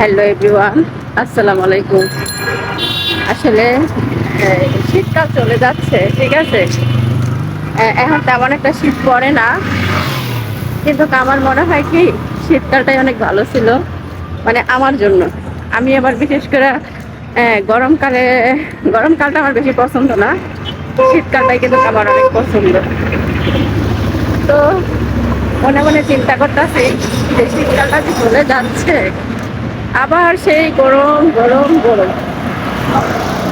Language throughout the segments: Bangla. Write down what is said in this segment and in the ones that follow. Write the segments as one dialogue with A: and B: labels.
A: হ্যালো এভরিওয়ান, আসসালামু আলাইকুম। আসলে শীতকাল চলে যাচ্ছে, ঠিক আছে। এখন তেমন একটা শীত পড়ে না, কিন্তু আমার মনে হয় কি শীতকালটাই অনেক ভালো ছিল, মানে আমার জন্য। আমি আবার বিশেষ করে গরমকালে গরমকালটা আমার বেশি পছন্দ না, শীতকালটাই কিন্তু আমার অনেক পছন্দ। তো মনে মনে চিন্তা করতেছি যে শীতকালটা যে চলে যাচ্ছে, আবার সেই গরম গরম গরম,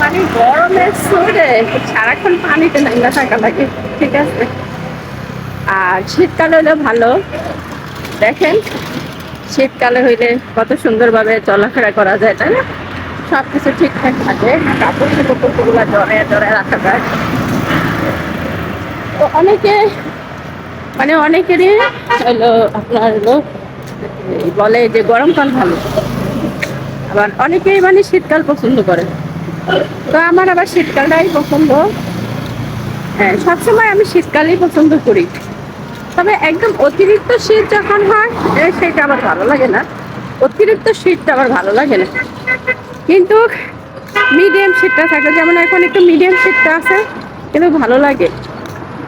A: মানে গরমের সুরে সারাক্ষণ পানিতে নাইলা থাকা লাগে, ঠিক আছে। আর শীতকালে হলে ভালো, দেখেন শীতকালে হইলে কত সুন্দরভাবে চলাফেরা করা যায়, তাই না? সব কিছু ঠিকঠাক থাকে, কাপড় চোপড়গুলো জড়ে জড়ে রাখা যায়। তো অনেকেরই হলো আপনার হলো বলে যে গরমকাল ভালো, আবার অনেকেই শীতকাল পছন্দ করে। তো আমার আবার শীতকালটাই পছন্দ। হ্যাঁ, সবসময় আমি শীতকালই পছন্দ করি। তবে একদম অতিরিক্ত শীত যখন হয় সেটা আবার ভালো লাগে না, অতিরিক্ত শীতটা আবার ভালো লাগে না। কিন্তু মিডিয়াম শীতটা থাকে, যেমন এখন একটু মিডিয়াম শীতটা আছে, কিন্তু ভালো লাগে।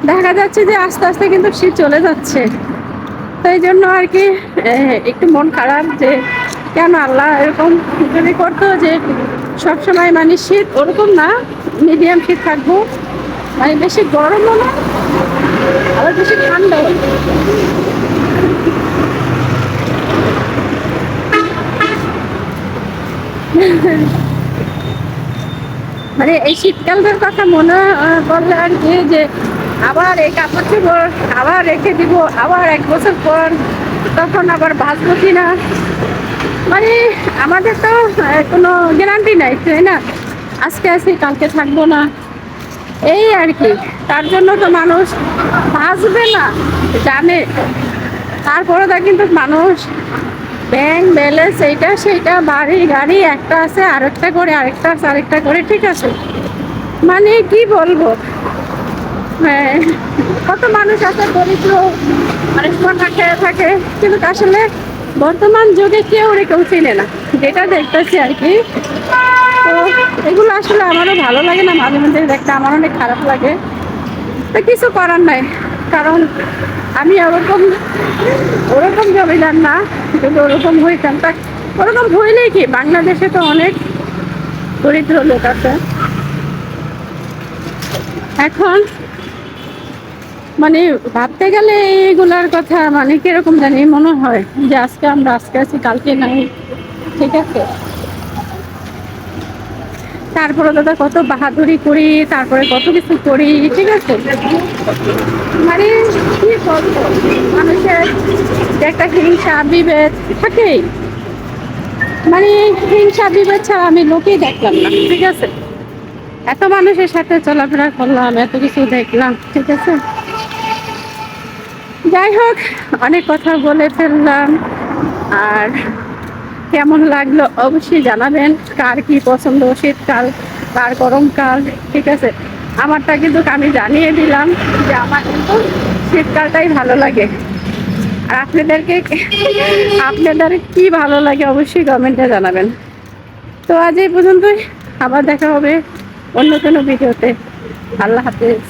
A: দেখা যাচ্ছে যে আস্তে আস্তে কিন্তু শীত চলে যাচ্ছে। তো এই জন্য আর কি একটু মন খারাপ যে কেন আল্লাহ এরকম যদি করতো যে সবসময় শীত ওরকম না, মিডিয়াম শীত থাকবো, বেশি গরমও না আবার বেশি ঠান্ডাও না। এই শীতকালটার কথা মনে পড়লে আর কি যে আবার এই কাপড় চোপড় আবার রেখে দিব, আবার 1 বছর পর তখন আবার বাঁচবো কিনা, মানে আমাদের তো কোনো গ্যারান্টি নাই, তাই না? আজকে আছি কালকে থাকবো না, এই আর কি। তার জন্য তো মানুষ বাঁচবে না জানে, তারপরে তা কিন্তু মানুষ ব্যাংক ব্যালেন্স এইটা সেইটা বাড়ি গাড়ি একটা আছে আরেকটা করে, আরেকটা আছে আরেকটা করে, ঠিক আছে। কি বলবো, হ্যাঁ, কত মানুষ আছে দরিদ্র, সোনা খেয়ে থাকে, কিন্তু আসলে বর্তমান যুগে কেউ কেউ চিনে না, যেটা দেখতেছি আর কি। তো এগুলো আসলে আমারও ভালো লাগে না, মাঝে মাঝে দেখতে আমার অনেক খারাপ লাগে। তো কিছু করার নাই, কারণ আমি ওরকম জমিদার না, কিন্তু ওরকম হইতাম। তা ওরকম হইলেই কি, বাংলাদেশে তো অনেক দরিদ্র লোক আছে। এখন ভাবতে গেলে এইগুলার কথা কিরকম জানি মনে হয় যে আজকে আছি কালকে নাই, ঠিক আছে। তারপরে দাদা কত বাহাদুরি করি, তারপরে কত কিছু করি, ঠিক আছে। কি বলবো, মানুষের যে একটা হিংসা বিভেদ থাকেই, হিংসা বিভেদ ছাড়া আমি লোকেই দেখলাম না, ঠিক আছে। এত মানুষের সাথে চলাফেরা করলাম, এত কিছু দেখলাম, ঠিক আছে। যাই হোক, অনেক কথা বলে ফেললাম। আর কেমন লাগলো অবশ্যই জানাবেন, কার কি পছন্দ, শীতকাল কার গরমকাল, ঠিক আছে। আমারটা কিন্তু আমি জানিয়ে দিলাম যে আমার কিন্তু শীতকালটাই ভালো লাগে। আর আপনাদের কি ভালো লাগে অবশ্যই কমেন্টে জানাবেন। তো আজ এই পর্যন্তই, আবার দেখা হবে অন্য কোনো ভিডিওতে। আল্লাহ হাফেজ।